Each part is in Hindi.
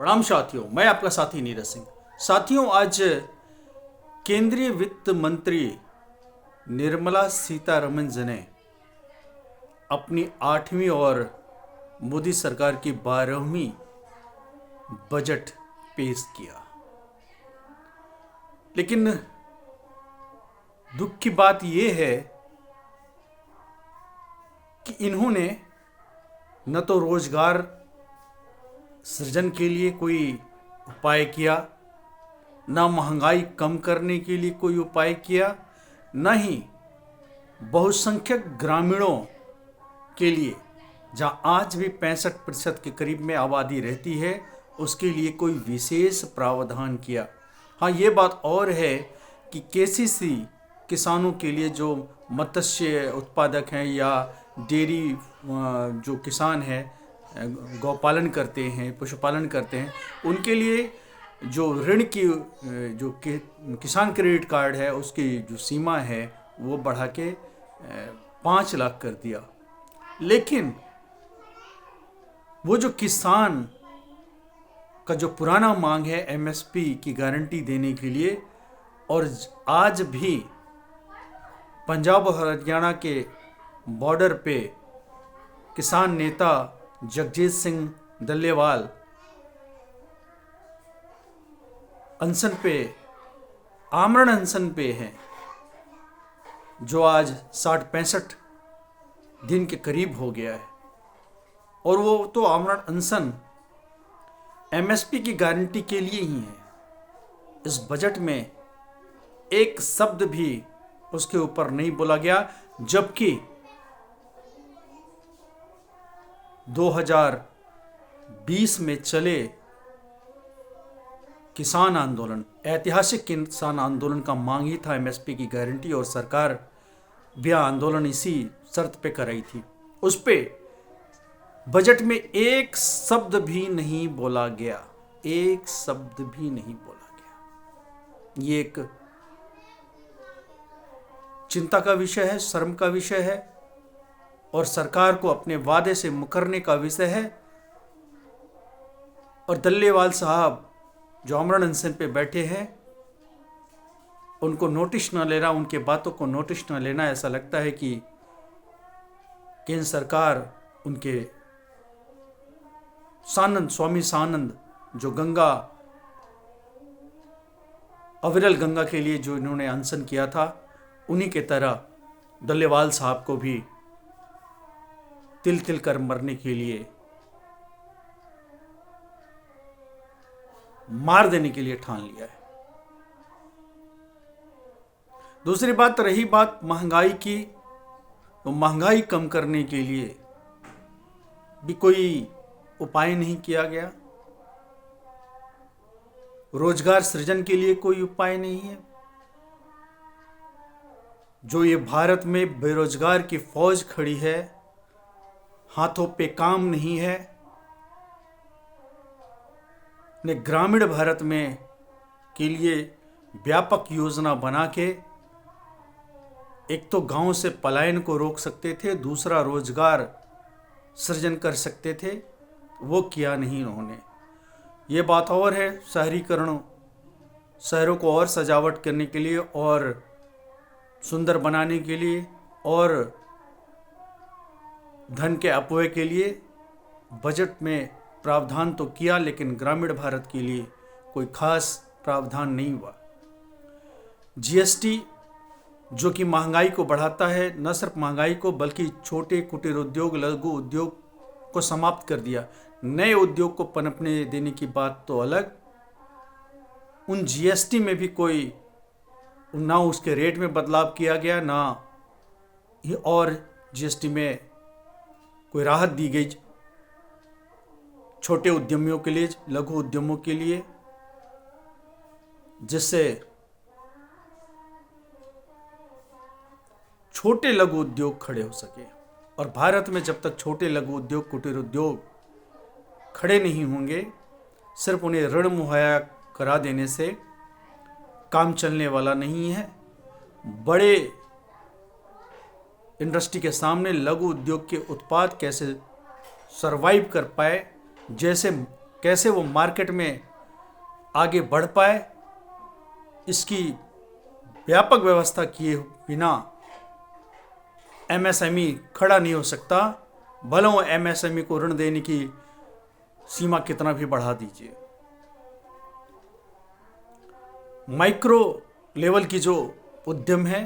प्रणाम साथियों, मैं आपका साथी नीरज सिंह। साथियों, आज केंद्रीय वित्त मंत्री निर्मला सीतारमण जी ने अपनी 8वीं और मोदी सरकार की 12वीं बजट पेश किया। लेकिन दुख की बात यह है कि इन्होंने न तो रोजगार सृजन के लिए कोई उपाय किया, न महंगाई कम करने के लिए कोई उपाय किया, न ही बहुसंख्यक ग्रामीणों के लिए, जहां आज भी 65% के करीब में आबादी रहती है, उसके लिए कोई विशेष प्रावधान किया। हाँ, ये बात और है कि केसीसी किसानों के लिए, जो मत्स्य उत्पादक हैं या डेयरी जो किसान हैं, गौपालन करते हैं, पशुपालन करते हैं, उनके लिए जो ऋण की जो किसान क्रेडिट कार्ड है, उसकी जो सीमा है वो बढ़ा के 5 लाख कर दिया। लेकिन वो जो किसान का जो पुराना मांग है एमएसपी की गारंटी देने के लिए, और आज भी पंजाब और हरियाणा के बॉर्डर पे किसान नेता जगजीत सिंह डल्लेवाल अनशन पे, आमरण अनशन पे हैं, जो आज 60-65 दिन के करीब हो गया है। और वो तो आमरण अनशन एमएसपी की गारंटी के लिए ही है। इस बजट में एक शब्द भी उसके ऊपर नहीं बोला गया, जबकि 2020 में चले किसान आंदोलन, ऐतिहासिक किसान आंदोलन का मांग ही था एमएसपी की गारंटी, और सरकार भी आंदोलन इसी शर्त पे कर रही थी। उस पे बजट में एक शब्द भी नहीं बोला गया, एक शब्द भी नहीं बोला गया। ये एक चिंता का विषय है, शर्म का विषय है, और सरकार को अपने वादे से मुकरने का विषय है। और डल्लेवाल साहब जो आमरण अनशन पे बैठे हैं, उनको नोटिस न लेना, उनके बातों को नोटिस न लेना, ऐसा लगता है कि केंद्र सरकार उनके सानंद, स्वामी सानंद, जो गंगा, अविरल गंगा के लिए जो इन्होंने अनशन किया था, उन्हीं के तरह डल्लेवाल साहब को भी तिल तिल कर मरने के लिए, मार देने के लिए ठान लिया है। दूसरी बात, रही बात महंगाई की, तो महंगाई कम करने के लिए भी कोई उपाय नहीं किया गया। रोजगार सृजन के लिए कोई उपाय नहीं है। जो ये भारत में बेरोजगार की फौज खड़ी है, हाथों पे काम नहीं है, ने ग्रामीण भारत में के लिए व्यापक योजना बना के एक तो गांव से पलायन को रोक सकते थे, दूसरा रोजगार सृजन कर सकते थे, वो किया नहीं उन्होंने। ये बात और है, शहरीकरण, शहरों को और सजावट करने के लिए और सुंदर बनाने के लिए और धन के अपव्यय के लिए बजट में प्रावधान तो किया, लेकिन ग्रामीण भारत के लिए कोई खास प्रावधान नहीं हुआ। जीएसटी जो कि महंगाई को बढ़ाता है, न सिर्फ महंगाई को बल्कि छोटे कुटीर उद्योग, लघु उद्योग को समाप्त कर दिया। नए उद्योग को पनपने देने की बात तो अलग, उन जीएसटी में भी कोई ना उसके रेट में बदलाव किया गया, ना ही और जीएसटी में कोई राहत दी गई छोटे उद्यमियों के लिए, लघु उद्यमों के लिए, जिससे छोटे लघु उद्योग खड़े हो सके। और भारत में जब तक छोटे लघु उद्योग, कुटीर उद्योग खड़े नहीं होंगे, सिर्फ उन्हें ऋण मुहैया करा देने से काम चलने वाला नहीं है। बड़े इंडस्ट्री के सामने लघु उद्योग के उत्पाद कैसे सरवाइव कर पाए, जैसे कैसे वो मार्केट में आगे बढ़ पाए, इसकी व्यापक व्यवस्था किए बिना एमएसएमई खड़ा नहीं हो सकता, भले वो एमएसएमई को ऋण देने की सीमा कितना भी बढ़ा दीजिए। माइक्रो लेवल की जो उद्यम है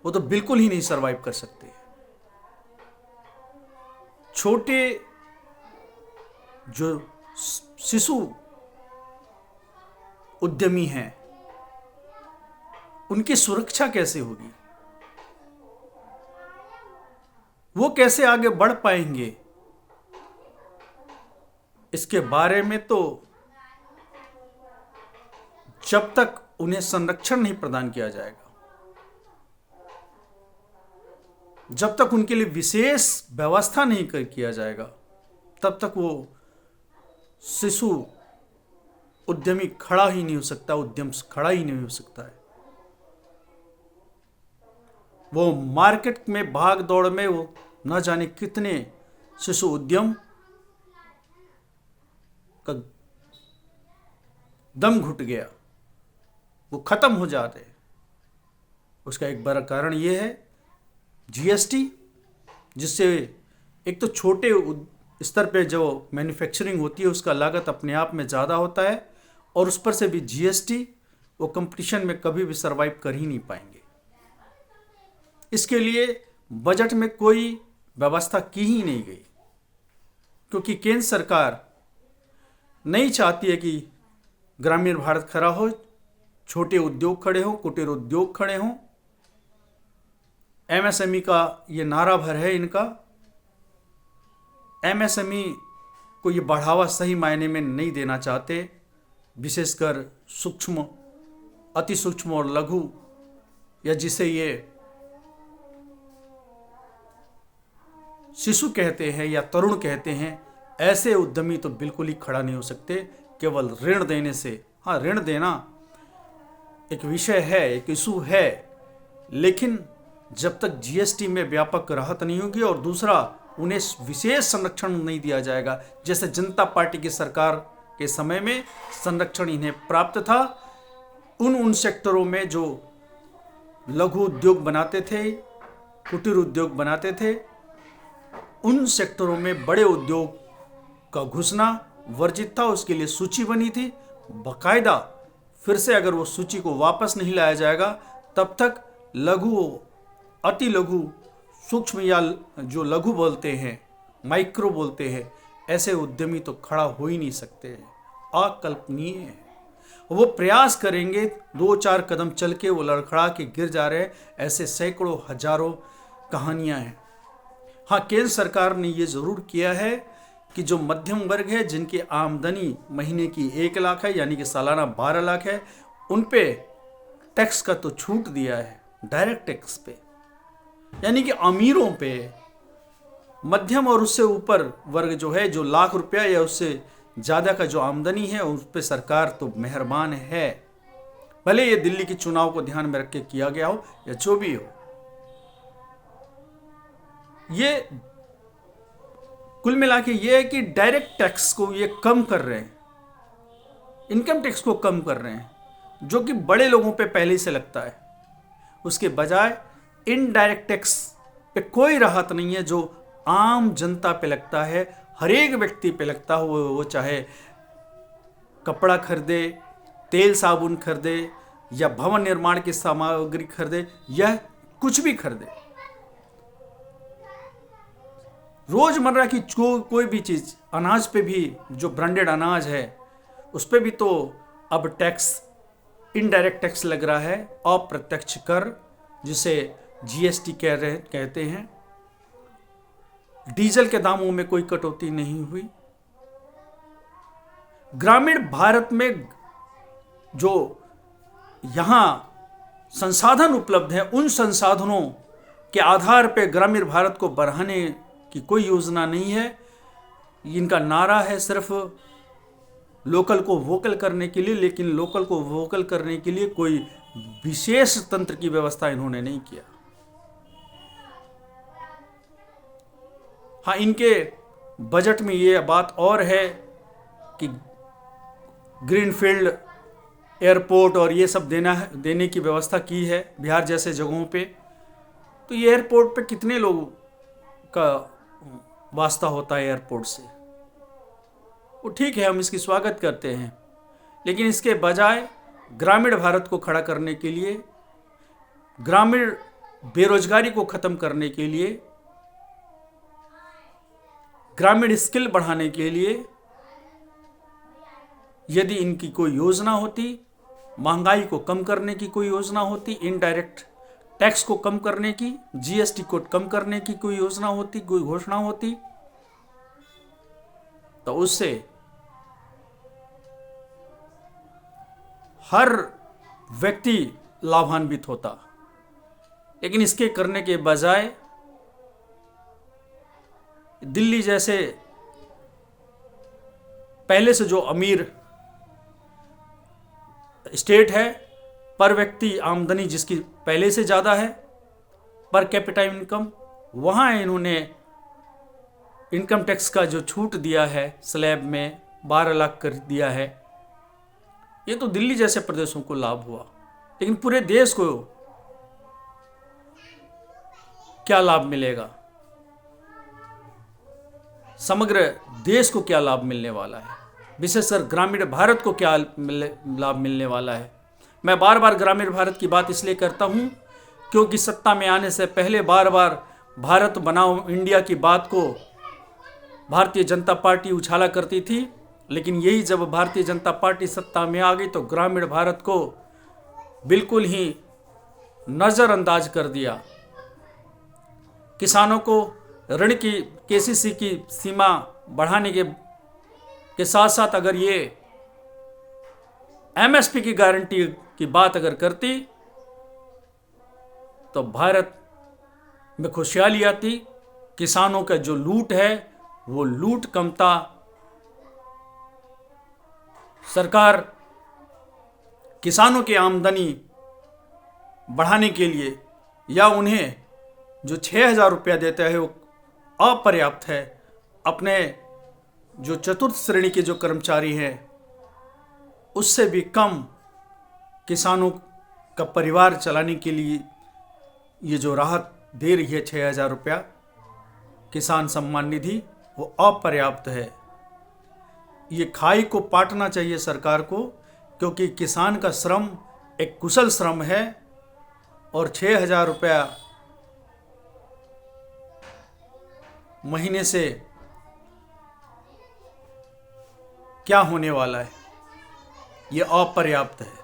वो तो बिल्कुल ही नहीं सरवाइव कर सकते। छोटे जो शिशु उद्यमी हैं उनकी सुरक्षा कैसे होगी, वो कैसे आगे बढ़ पाएंगे, इसके बारे में तो जब तक उन्हें संरक्षण नहीं प्रदान किया जाएगा, जब तक उनके लिए विशेष व्यवस्था नहीं किया जाएगा, तब तक वो शिशु उद्यमी खड़ा ही नहीं हो सकता, उद्यम खड़ा ही नहीं हो सकता है। वो मार्केट में भाग दौड़ में वो न जाने कितने शिशु उद्यम का दम घुट गया, वो खत्म हो जाते हैं। उसका एक बड़ा कारण ये है जीएसटी, जिससे एक तो छोटे स्तर पे जो मैन्युफैक्चरिंग होती है उसका लागत अपने आप में ज़्यादा होता है, और उस पर से भी जीएसटी, वो कंपटीशन में कभी भी सरवाइव कर ही नहीं पाएंगे। इसके लिए बजट में कोई व्यवस्था की ही नहीं गई, क्योंकि केंद्र सरकार नहीं चाहती है कि ग्रामीण भारत खड़ा हो, छोटे उद्योग खड़े हों, कुटीर उद्योग खड़े हों। एमएसएमई का ये नारा भर है इनका। एमएसएमई को ये बढ़ावा सही मायने में नहीं देना चाहते, विशेषकर सूक्ष्म, अति सूक्ष्म और लघु, या जिसे ये शिशु कहते हैं या तरुण कहते हैं, ऐसे उद्यमी तो बिल्कुल ही खड़ा नहीं हो सकते केवल ऋण देने से। हाँ, ऋण देना एक विषय है, एक इशू है, लेकिन जब तक जीएसटी में व्यापक राहत नहीं होगी और दूसरा उन्हें विशेष संरक्षण नहीं दिया जाएगा, जैसे जनता पार्टी की सरकार के समय में संरक्षण इन्हें प्राप्त था, उन सेक्टरों में जो लघु उद्योग बनाते थे, कुटीर उद्योग बनाते थे, उन सेक्टरों में बड़े उद्योग का घुसना वर्जित था। उसके लिए सूची बनी थी बाकायदा। फिर से अगर वो सूची को वापस नहीं लाया जाएगा, तब तक लघु, अति लघु, सूक्ष्म या जो लघु बोलते हैं, माइक्रो बोलते हैं, ऐसे उद्यमी तो खड़ा हो ही नहीं सकते हैं। अकल्पनीय है। वो प्रयास करेंगे, 2-4 कदम चल के वो लड़खड़ा के गिर जा रहे हैं। ऐसे सैकड़ों हजारों कहानियां हैं। हाँ, केंद्र सरकार ने ये जरूर किया है कि जो मध्यम वर्ग है, जिनकी आमदनी महीने की 1 लाख है, यानी कि सालाना 12 लाख है, उन पे टैक्स का तो छूट दिया है, डायरेक्ट टैक्स पे, यानी कि अमीरों पे। मध्यम और उससे ऊपर वर्ग जो है, जो लाख रुपया या उससे ज़्यादा का जो आमदनी है, उस पर सरकार तो मेहरबान है। भले ये दिल्ली के चुनाव को ध्यान में रख के किया गया हो या जो भी हो, ये कुल मिला के ये है कि डायरेक्ट टैक्स को ये कम कर रहे हैं, इनकम टैक्स को कम कर रहे हैं, जो कि बड़े लोगों पे पहले से लगता है। उसके बजाय इनडायरेक्ट टैक्स पे कोई राहत नहीं है, जो आम जनता पे लगता है, हर एक व्यक्ति पे लगता है। वो चाहे कपड़ा खरीदे, तेल साबुन खरीदे, या भवन निर्माण की सामग्री खरीदे, या कुछ भी खरीदे, रोजमर्रा की कोई भी चीज, अनाज पे भी, जो ब्रांडेड अनाज है उस पे भी तो अब टैक्स, इनडायरेक्ट टैक्स लग रहा है, अप्रत्यक्ष कर, जिसे जीएसटी कहते हैं। डीजल के दामों में कोई कटौती नहीं हुई। ग्रामीण भारत में जो यहां संसाधन उपलब्ध है, उन संसाधनों के आधार पर ग्रामीण भारत को बढ़ाने की कोई योजना नहीं है। इनका नारा है सिर्फ लोकल को वोकल करने के लिए, लेकिन लोकल को वोकल करने के लिए कोई विशेष तंत्र की व्यवस्था इन्होंने नहीं किया। हाँ, इनके बजट में ये बात और है कि ग्रीनफील्ड एयरपोर्ट और ये सब देने की व्यवस्था की है बिहार जैसे जगहों पे, तो ये एयरपोर्ट पे कितने लोगों का वास्ता होता है एयरपोर्ट से? वो ठीक है, हम इसकी स्वागत करते हैं, लेकिन इसके बजाय ग्रामीण भारत को खड़ा करने के लिए, ग्रामीण बेरोजगारी को खत्म करने के लिए, ग्रामीण स्किल बढ़ाने के लिए यदि इनकी कोई योजना होती, महंगाई को कम करने की कोई योजना होती, इनडायरेक्ट टैक्स को कम करने की, जीएसटी को कम करने की कोई योजना होती, कोई घोषणा होती, तो उससे हर व्यक्ति लाभान्वित होता। लेकिन इसके करने के बजाय दिल्ली जैसे पहले से जो अमीर स्टेट है, पर व्यक्ति आमदनी जिसकी पहले से ज़्यादा है, पर कैपिटा इनकम, वहाँ इन्होंने इनकम टैक्स का जो छूट दिया है स्लैब में 12 लाख कर दिया है। ये तो दिल्ली जैसे प्रदेशों को लाभ हुआ, लेकिन पूरे देश को क्या लाभ मिलेगा? समग्र देश को क्या लाभ मिलने वाला है? विशेषकर ग्रामीण भारत को क्या लाभ मिलने वाला है? मैं बार बार ग्रामीण भारत की बात इसलिए करता हूं क्योंकि सत्ता में आने से पहले बार बार भारत बनाओ इंडिया की बात को भारतीय जनता पार्टी उछाला करती थी, लेकिन यही जब भारतीय जनता पार्टी सत्ता में आ गई तो ग्रामीण भारत को बिल्कुल ही नज़रअंदाज कर दिया। किसानों को ऋण की केसीसी की सीमा बढ़ाने के साथ साथ अगर ये एमएसपी की गारंटी की बात अगर करती तो भारत में खुशहाली आती, किसानों का जो लूट है वो लूट कमता, सरकार किसानों की आमदनी बढ़ाने के लिए या उन्हें जो 6,000 रुपया देता है वो अपर्याप्त है, अपने जो चतुर्थ श्रेणी के जो कर्मचारी हैं उससे भी कम किसानों का परिवार चलाने के लिए ये जो राहत दे रही है 6,000 रुपया किसान सम्मान निधि, वो अपर्याप्त है। ये खाई को पाटना चाहिए सरकार को, क्योंकि किसान का श्रम एक कुशल श्रम है और 6,000 रुपया महीने से क्या होने वाला है, ये अपर्याप्त है।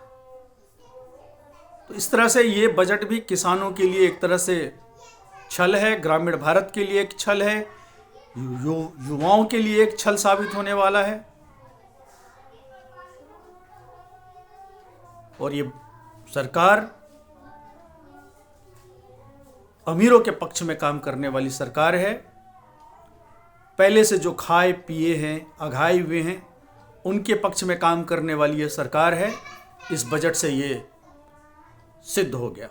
तो इस तरह से ये बजट भी किसानों के लिए एक तरह से छल है, ग्रामीण भारत के लिए एक छल है, युवाओं के लिए एक छल साबित होने वाला है। और ये सरकार अमीरों के पक्ष में काम करने वाली सरकार है। पहले से जो खाए पिए हैं, अघाए हुए हैं, उनके पक्ष में काम करने वाली ये सरकार है। इस बजट से ये सिद्ध हो गया।